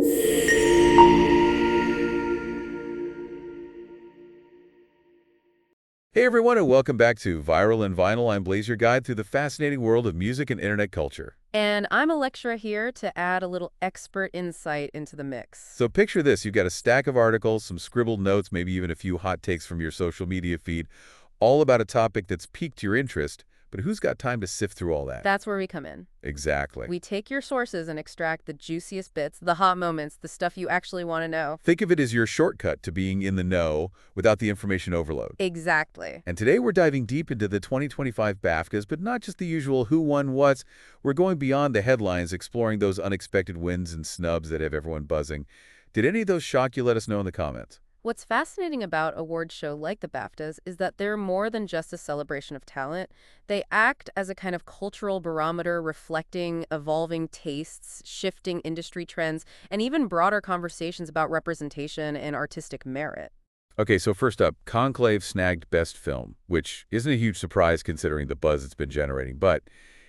Hey everyone, and welcome back to Viral and Vinyl. I'm Blaze, your guide through the fascinating world of music and internet culture. And I'm Electra here to add a little expert insight into the mix. So picture this, you've got a stack of articles, some scribbled notes, maybe even a few hot takes from your social media feed, all about a topic that's piqued your interest, but who's got time to sift through all that? That's where we come in. Exactly. We take your sources and extract the juiciest bits, the hot moments, the stuff you actually want to know. Think of it as your shortcut to being in the know without the information overload. Exactly. And today we're diving deep into the 2025 BAFTAs, but not just the usual who won what. We're going beyond the headlines, exploring those unexpected wins and snubs that have everyone buzzing. Did any of those shock you? Let us know in the comments. What's fascinating about award show like the BAFTAs is that they're more than just a celebration of talent. They act as a kind of cultural barometer reflecting evolving tastes, shifting industry trends, and even broader conversations about representation and artistic merit. Okay, so first up, Conclave snagged Best Film, which isn't a huge surprise considering the buzz it's been generating. But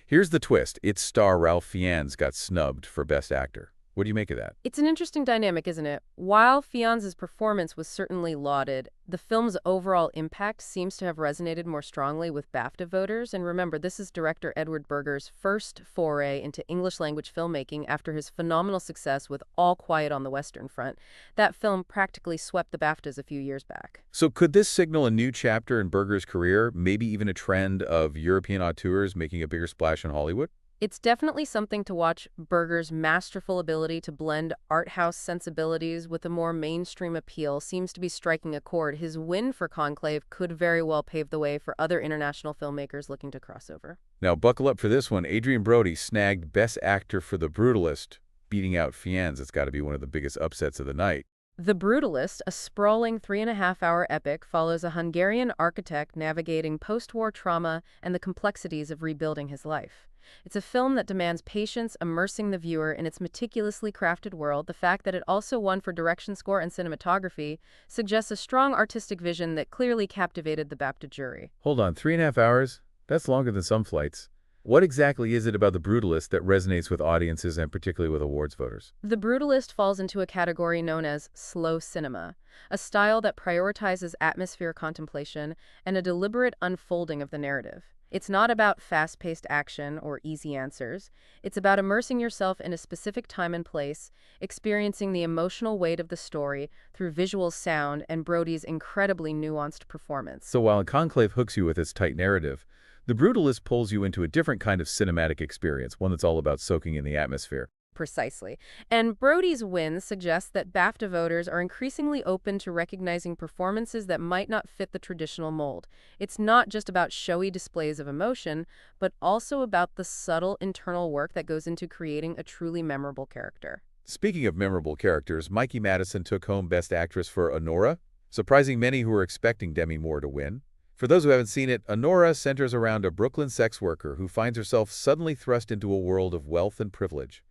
here's the twist. Its star Ralph Fiennes got snubbed for Best Actor. What do you make of that? It's an interesting dynamic, isn't it? While Fiennes' performance was certainly lauded, the film's overall impact seems to have resonated more strongly with BAFTA voters. And remember, this is director Edward Berger's first foray into English-language filmmaking after his phenomenal success with All Quiet on the Western Front. That film practically swept the BAFTAs a few years back. So could this signal a new chapter in Berger's career, maybe even a trend of European auteurs making a bigger splash in Hollywood? It's definitely something to watch. Berger's masterful ability to blend art house sensibilities with a more mainstream appeal seems to be striking a chord. His win for Conclave could very well pave the way for other international filmmakers looking to cross over. Now buckle up for this one. Adrien Brody snagged Best Actor for The Brutalist, beating out Fiennes. It's got to be one of the biggest upsets of the night. The Brutalist, a sprawling 3.5-hour epic, follows a Hungarian architect navigating post-war trauma and the complexities of rebuilding his life. It's a film that demands patience, immersing the viewer in its meticulously crafted world. The fact that it also won for direction, score, and cinematography suggests a strong artistic vision that clearly captivated the BAFTA jury. Hold on, 3.5 hours? That's longer than some flights. What exactly is it about The Brutalist that resonates with audiences and particularly with awards voters? The Brutalist falls into a category known as slow cinema, a style that prioritizes atmosphere contemplation and a deliberate unfolding of the narrative. It's not about fast-paced action or easy answers. It's about immersing yourself in a specific time and place, experiencing the emotional weight of the story through visual sound and Brody's incredibly nuanced performance. So while Conclave hooks you with its tight narrative, The Brutalist pulls you into a different kind of cinematic experience, one that's all about soaking in the atmosphere. Precisely. And Brody's win suggests that BAFTA voters are increasingly open to recognizing performances that might not fit the traditional mold. It's not just about showy displays of emotion, but also about the subtle internal work that goes into creating a truly memorable character. Speaking of memorable characters, Mikey Madison took home Best Actress for Honora, surprising many who were expecting Demi Moore to win. For those who haven't seen it, Honora centers around a Brooklyn sex worker who finds herself suddenly thrust into a world of wealth and privilege.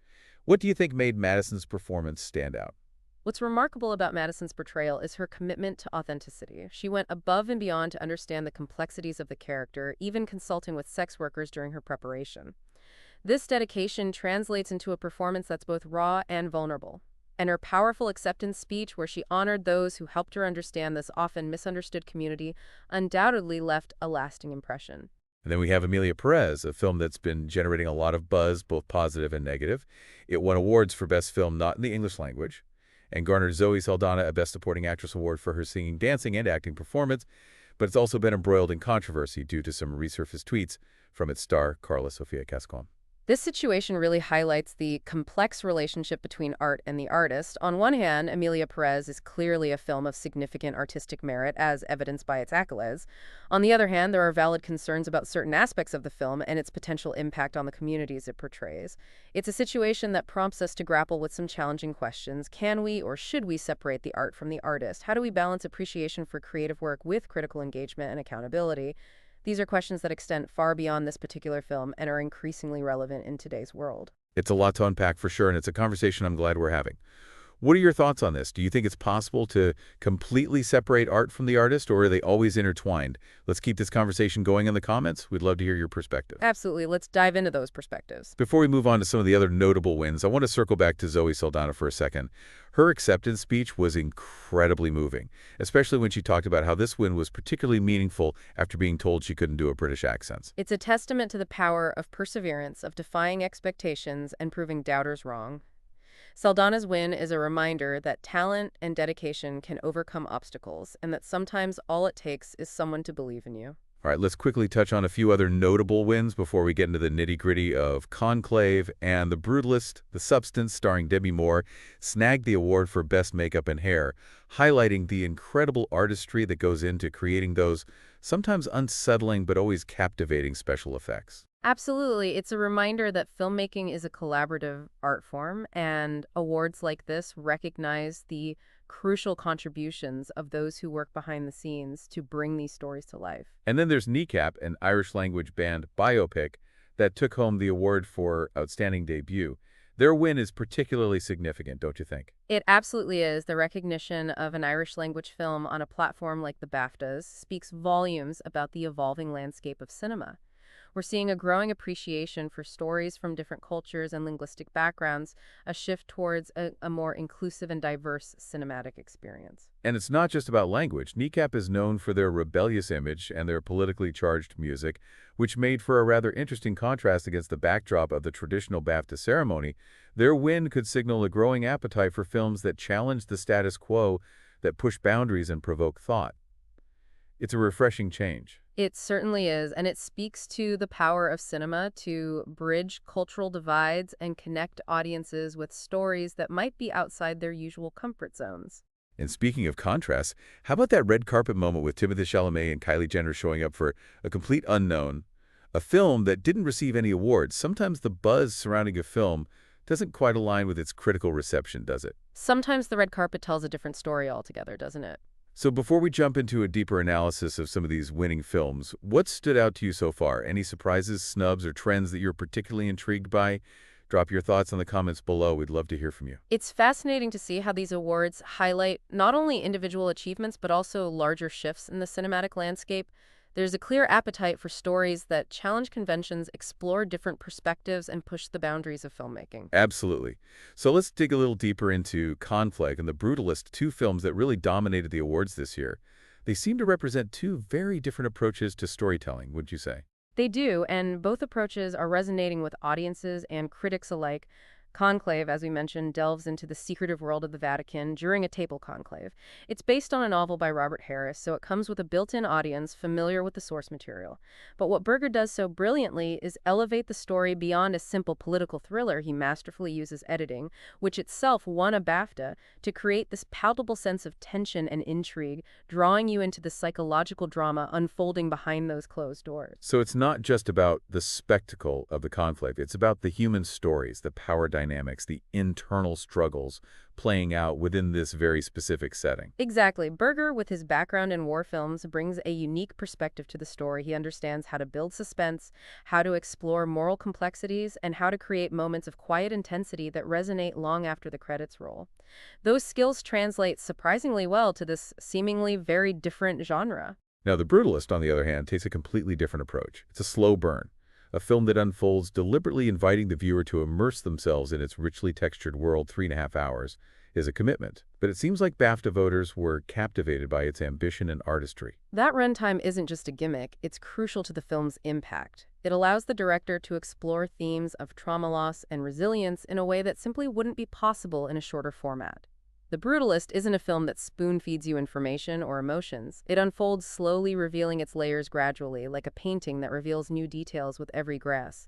What do you think made Madison's performance stand out? What's remarkable about Madison's portrayal is her commitment to authenticity. She went above and beyond to understand the complexities of the character, even consulting with sex workers during her preparation. This dedication translates into a performance that's both raw and vulnerable. And her powerful acceptance speech, where she honored those who helped her understand this often misunderstood community, undoubtedly left a lasting impression. And then we have Emilia Perez, a film that's been generating a lot of buzz, both positive and negative. It won awards for Best Film Not in the English Language, and garnered Zoe Saldaña a Best Supporting Actress award for her singing, dancing, and acting performance, but it's also been embroiled in controversy due to some resurfaced tweets from its star, Carla Sofia Cascon. This situation really highlights the complex relationship between art and the artist. On one hand, Emilia Perez is clearly a film of significant artistic merit, as evidenced by its accolades. On the other hand, there are valid concerns about certain aspects of the film and its potential impact on the communities it portrays. It's a situation that prompts us to grapple with some challenging questions. Can we or should we separate the art from the artist? How do we balance appreciation for creative work with critical engagement and accountability? These are questions that extend far beyond this particular film and are increasingly relevant in today's world. It's a lot to unpack for sure, and it's a conversation I'm glad we're having. What are your thoughts on this? Do you think it's possible to completely separate art from the artist, or are they always intertwined? Let's keep this conversation going in the comments. We'd love to hear your perspective. Absolutely. Let's dive into those perspectives. Before we move on to some of the other notable wins, I want to circle back to Zoe Saldaña for a second. Her acceptance speech was incredibly moving, especially when she talked about how this win was particularly meaningful after being told she couldn't do a British accent. It's a testament to the power of perseverance, of defying expectations and proving doubters wrong. Saldana's win is a reminder that talent and dedication can overcome obstacles, and that sometimes all it takes is someone to believe in you. All right, let's quickly touch on a few other notable wins before we get into the nitty-gritty of Conclave and The Brutalist. The Substance, starring Demi Moore, snagged the award for Best Makeup and Hair, highlighting the incredible artistry that goes into creating those sometimes unsettling but always captivating special effects. Absolutely. It's a reminder that filmmaking is a collaborative art form, and awards like this recognize the crucial contributions of those who work behind the scenes to bring these stories to life. And then there's Kneecap, an Irish-language band biopic that took home the award for Outstanding Debut. Their win is particularly significant, don't you think? It absolutely is. The recognition of an Irish-language film on a platform like the BAFTAs speaks volumes about the evolving landscape of cinema. We're seeing a growing appreciation for stories from different cultures and linguistic backgrounds, a shift towards a more inclusive and diverse cinematic experience. And it's not just about language. Kneecap is known for their rebellious image and their politically charged music, which made for a rather interesting contrast against the backdrop of the traditional BAFTA ceremony. Their win could signal a growing appetite for films that challenge the status quo, that push boundaries and provoke thought. It's a refreshing change. It certainly is, and it speaks to the power of cinema to bridge cultural divides and connect audiences with stories that might be outside their usual comfort zones. And speaking of contrasts, how about that red carpet moment with Timothée Chalamet and Kylie Jenner showing up for A Complete Unknown, a film that didn't receive any awards? Sometimes the buzz surrounding a film doesn't quite align with its critical reception, does it? Sometimes the red carpet tells a different story altogether, doesn't it? So before we jump into a deeper analysis of some of these winning films, what stood out to you so far? Any surprises, snubs, or trends that you're particularly intrigued by? Drop your thoughts in the comments below. We'd love to hear from you. It's fascinating to see how these awards highlight not only individual achievements, but also larger shifts in the cinematic landscape. There's a clear appetite for stories that challenge conventions, explore different perspectives, and push the boundaries of filmmaking. Absolutely. So let's dig a little deeper into Conclave and The Brutalist, two films that really dominated the awards this year. They seem to represent two very different approaches to storytelling, would you say? They do, and both approaches are resonating with audiences and critics alike. Conclave, as we mentioned, delves into the secretive world of the Vatican during a papal conclave. It's based on a novel by Robert Harris, so it comes with a built-in audience familiar with the source material. But what Berger does so brilliantly is elevate the story beyond a simple political thriller. He masterfully uses editing, which itself won a BAFTA, to create this palpable sense of tension and intrigue, drawing you into the psychological drama unfolding behind those closed doors. So it's not just about the spectacle of the conclave. It's about the human stories, the power dynamics, the internal struggles playing out within this very specific setting. Exactly. Berger, with his background in war films, brings a unique perspective to the story. He understands how to build suspense, how to explore moral complexities, and how to create moments of quiet intensity that resonate long after the credits roll. Those skills translate surprisingly well to this seemingly very different genre. Now, The Brutalist, on the other hand, takes a completely different approach. It's a slow burn, a film that unfolds deliberately inviting the viewer to immerse themselves in its richly textured world. 3.5 hours is a commitment, but it seems like BAFTA voters were captivated by its ambition and artistry. That runtime isn't just a gimmick, it's crucial to the film's impact. It allows the director to explore themes of trauma loss and resilience in a way that simply wouldn't be possible in a shorter format. The Brutalist isn't a film that spoon-feeds you information or emotions. It unfolds slowly, revealing its layers gradually, like a painting that reveals new details with every grass.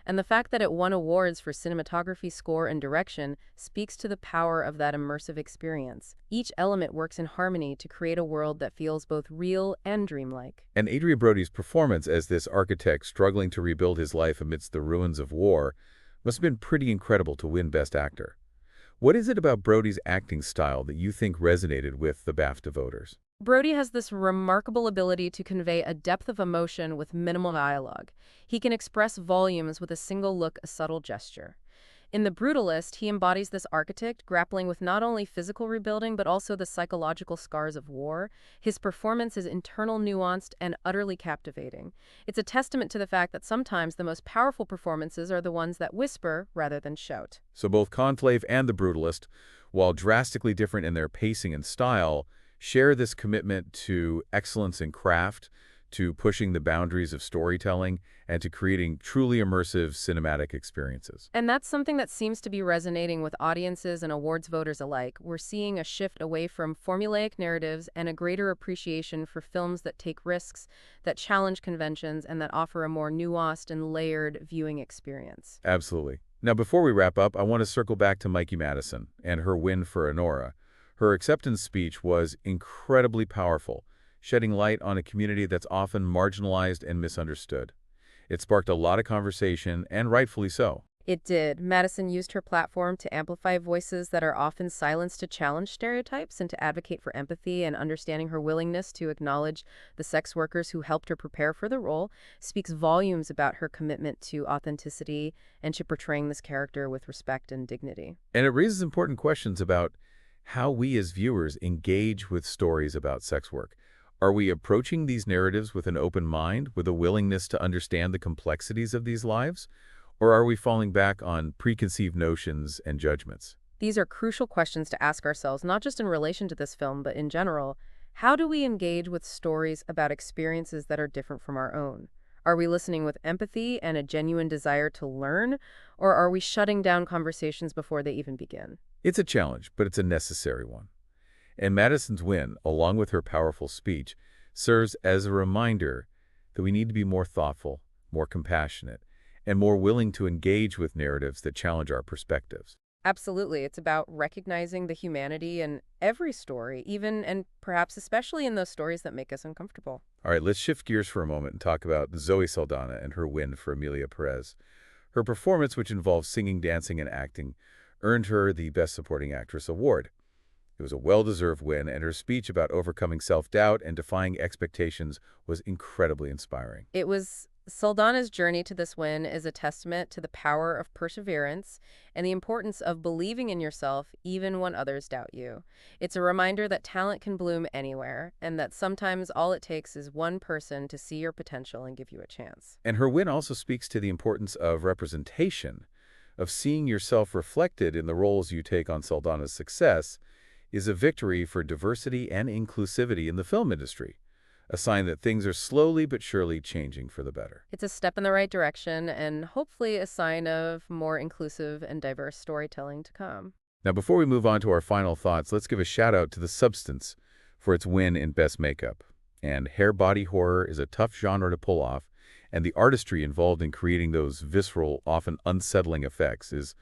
And the fact that it won awards for cinematography, score, and direction speaks to the power of that immersive experience. Each element works in harmony to create a world that feels both real and dreamlike. And Adrien Brody's performance as this architect struggling to rebuild his life amidst the ruins of war must have been pretty incredible to win Best Actor. What is it about Brody's acting style that you think resonated with the BAFTA voters? Brody has this remarkable ability to convey a depth of emotion with minimal dialogue. He can express volumes with a single look, a subtle gesture. In The Brutalist, he embodies this architect, grappling with not only physical rebuilding but also the psychological scars of war. His performance is internal, nuanced, and utterly captivating. It's a testament to the fact that sometimes the most powerful performances are the ones that whisper rather than shout. So both Conclave and The Brutalist, while drastically different in their pacing and style, share this commitment to excellence in craft, to pushing the boundaries of storytelling, and to creating truly immersive cinematic experiences. And that's something that seems to be resonating with audiences and awards voters alike. We're seeing a shift away from formulaic narratives and a greater appreciation for films that take risks, that challenge conventions, and that offer a more nuanced and layered viewing experience. Absolutely. Now, before we wrap up, I want to circle back to Mikey Madison and her win for Honora. Her acceptance speech was incredibly powerful, shedding light on a community that's often marginalized and misunderstood. It sparked a lot of conversation, and rightfully so. It did. Madison used her platform to amplify voices that are often silenced, to challenge stereotypes and to advocate for empathy. And understanding her willingness to acknowledge the sex workers who helped her prepare for the role speaks volumes about her commitment to authenticity and to portraying this character with respect and dignity. And it raises important questions about how we as viewers engage with stories about sex work. Are we approaching these narratives with an open mind, with a willingness to understand the complexities of these lives? Or are we falling back on preconceived notions and judgments? These are crucial questions to ask ourselves, not just in relation to this film, but in general. How do we engage with stories about experiences that are different from our own? Are we listening with empathy and a genuine desire to learn, or are we shutting down conversations before they even begin? It's a challenge, but it's a necessary one. And Madison's win, along with her powerful speech, serves as a reminder that we need to be more thoughtful, more compassionate, and more willing to engage with narratives that challenge our perspectives. Absolutely. It's about recognizing the humanity in every story, even and perhaps especially in those stories that make us uncomfortable. All right, let's shift gears for a moment and talk about Zoe Saldaña and her win for Emilia Perez. Her performance, which involves singing, dancing, and acting, earned her the Best Supporting Actress award. It was a well-deserved win, and her speech about overcoming self-doubt and defying expectations was incredibly inspiring. It was Saldana's journey to this win is a testament to the power of perseverance and the importance of believing in yourself even when others doubt you. It's a reminder that talent can bloom anywhere, and that sometimes all it takes is one person to see your potential and give you a chance. And her win also speaks to the importance of representation, of seeing yourself reflected in the roles you take. On Saldana's success is a victory for diversity and inclusivity in the film industry, a sign that things are slowly but surely changing for the better. It's a step in the right direction and hopefully a sign of more inclusive and diverse storytelling to come. Now, before we move on to our final thoughts, let's give a shout out to The Substance for its win in Best Makeup. And hair body horror is a tough genre to pull off, and the artistry involved in creating those visceral, often unsettling effects is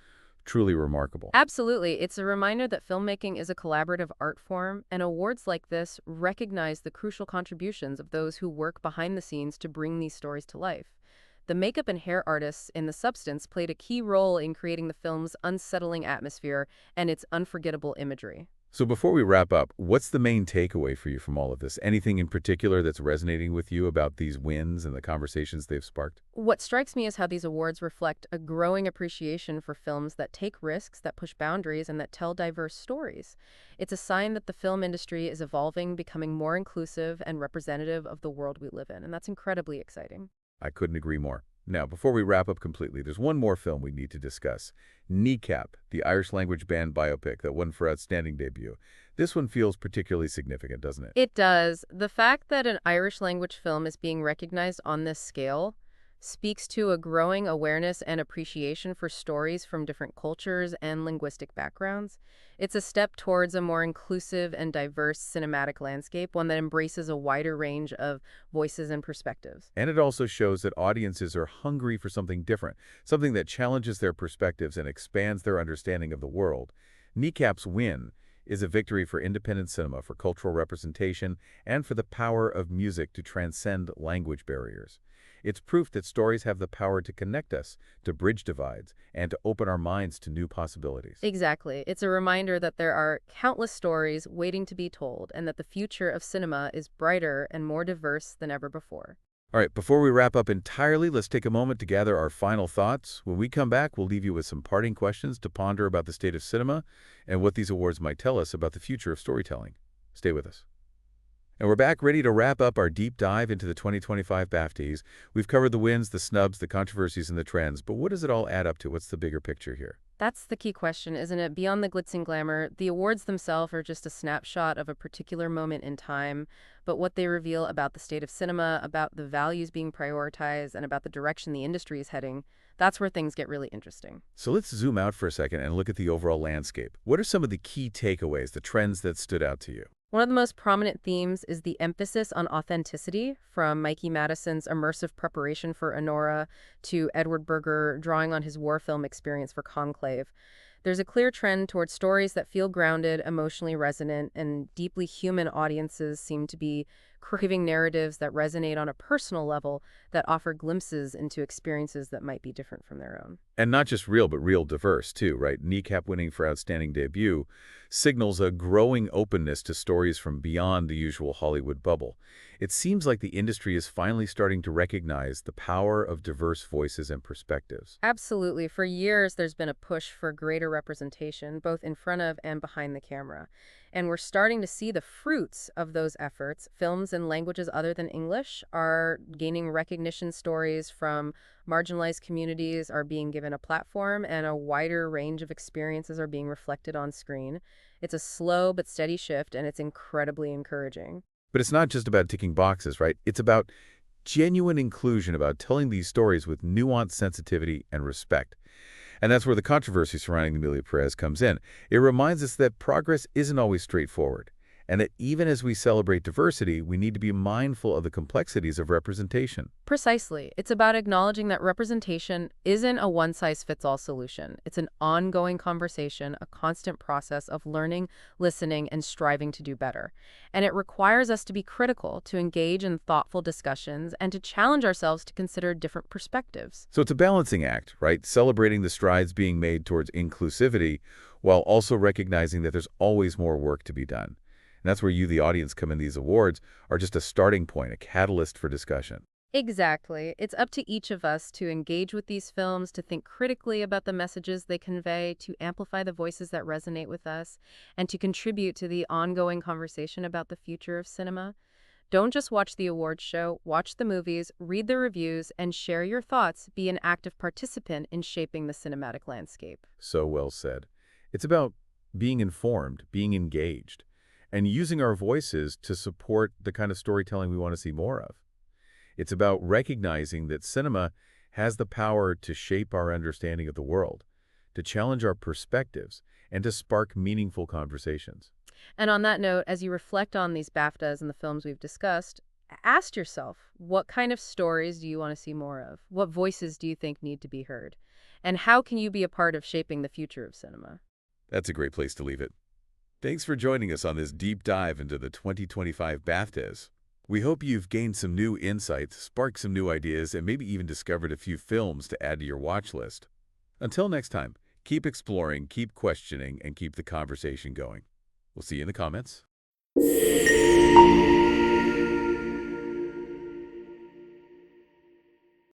truly remarkable. Absolutely. It's a reminder that filmmaking is a collaborative art form, and awards like this recognize the crucial contributions of those who work behind the scenes to bring these stories to life. The makeup and hair artists in The Substance played a key role in creating the film's unsettling atmosphere and its unforgettable imagery. So before we wrap up, what's the main takeaway for you from all of this? Anything in particular that's resonating with you about these wins and the conversations they've sparked? What strikes me is how these awards reflect a growing appreciation for films that take risks, that push boundaries, and that tell diverse stories. It's a sign that the film industry is evolving, becoming more inclusive and representative of the world we live in, and that's incredibly exciting. I couldn't agree more. Now, before we wrap up completely, there's one more film we need to discuss. Kneecap, the Irish-language band biopic that won for Outstanding Debut. This one feels particularly significant, doesn't it? It does. The fact that an Irish-language film is being recognized on this scale speaks to a growing awareness and appreciation for stories from different cultures and linguistic backgrounds. It's a step towards a more inclusive and diverse cinematic landscape, one that embraces a wider range of voices and perspectives. And it also shows that audiences are hungry for something different, something that challenges their perspectives and expands their understanding of the world. Kneecap's win is a victory for independent cinema, for cultural representation, and for the power of music to transcend language barriers. It's proof that stories have the power to connect us, to bridge divides, and to open our minds to new possibilities. Exactly. It's a reminder that there are countless stories waiting to be told and that the future of cinema is brighter and more diverse than ever before. All right, before we wrap up entirely, let's take a moment to gather our final thoughts. When we come back, we'll leave you with some parting questions to ponder about the state of cinema and what these awards might tell us about the future of storytelling. Stay with us. And we're back ready to wrap up our deep dive into the 2025 BAFTAs. We've covered the wins, the snubs, the controversies, and the trends, but what does it all add up to? What's the bigger picture here? That's the key question, isn't it? Beyond the glitz and glamour, the awards themselves are just a snapshot of a particular moment in time, but what they reveal about the state of cinema, about the values being prioritized, and about the direction the industry is heading, that's where things get really interesting. So let's zoom out for a second and look at the overall landscape. What are some of the key takeaways, the trends that stood out to you? One of the most prominent themes is the emphasis on authenticity, from Mikey Madison's immersive preparation for Honora to Edward Berger drawing on his war film experience for Conclave. There's a clear trend towards stories that feel grounded, emotionally resonant, and deeply human. Audiences seem to be craving narratives that resonate on a personal level, that offer glimpses into experiences that might be different from their own. And not just real, but real diverse, too, right? Kneecap winning for Outstanding Debut signals a growing openness to stories from beyond the usual Hollywood bubble. It seems like the industry is finally starting to recognize the power of diverse voices and perspectives. Absolutely. For years, there's been a push for greater representation, both in front of and behind the camera. And we're starting to see the fruits of those efforts. Films in languages other than English are gaining recognition. Stories from marginalized communities are being given a platform, and a wider range of experiences are being reflected on screen. It's a slow but steady shift, and it's incredibly encouraging. But it's not just about ticking boxes, right? It's about genuine inclusion, about telling these stories with nuanced sensitivity and respect. And that's where the controversy surrounding Emilia Perez comes in. It reminds us that progress isn't always straightforward, and that even as we celebrate diversity, we need to be mindful of the complexities of representation. Precisely. It's about acknowledging that representation isn't a one-size-fits-all solution. It's an ongoing conversation, a constant process of learning, listening, and striving to do better. And it requires us to be critical, to engage in thoughtful discussions, and to challenge ourselves to consider different perspectives. So it's a balancing act, right? Celebrating the strides being made towards inclusivity while also recognizing that there's always more work to be done. And that's where you, the audience, come in. These awards are just a starting point, a catalyst for discussion. Exactly. It's up to each of us to engage with these films, to think critically about the messages they convey, to amplify the voices that resonate with us, and to contribute to the ongoing conversation about the future of cinema. Don't just watch the awards show, watch the movies, read the reviews, and share your thoughts. Be an active participant in shaping the cinematic landscape. So well said. It's about being informed, being engaged, and using our voices to support the kind of storytelling we want to see more of. It's about recognizing that cinema has the power to shape our understanding of the world, to challenge our perspectives, and to spark meaningful conversations. And on that note, as you reflect on these BAFTAs and the films we've discussed, ask yourself, what kind of stories do you want to see more of? What voices do you think need to be heard? And how can you be a part of shaping the future of cinema? That's a great place to leave it. Thanks for joining us on this deep dive into the 2025 BAFTAs. We hope you've gained some new insights, sparked some new ideas, and maybe even discovered a few films to add to your watch list. Until next time, keep exploring, keep questioning, and keep the conversation going. We'll see you in the comments.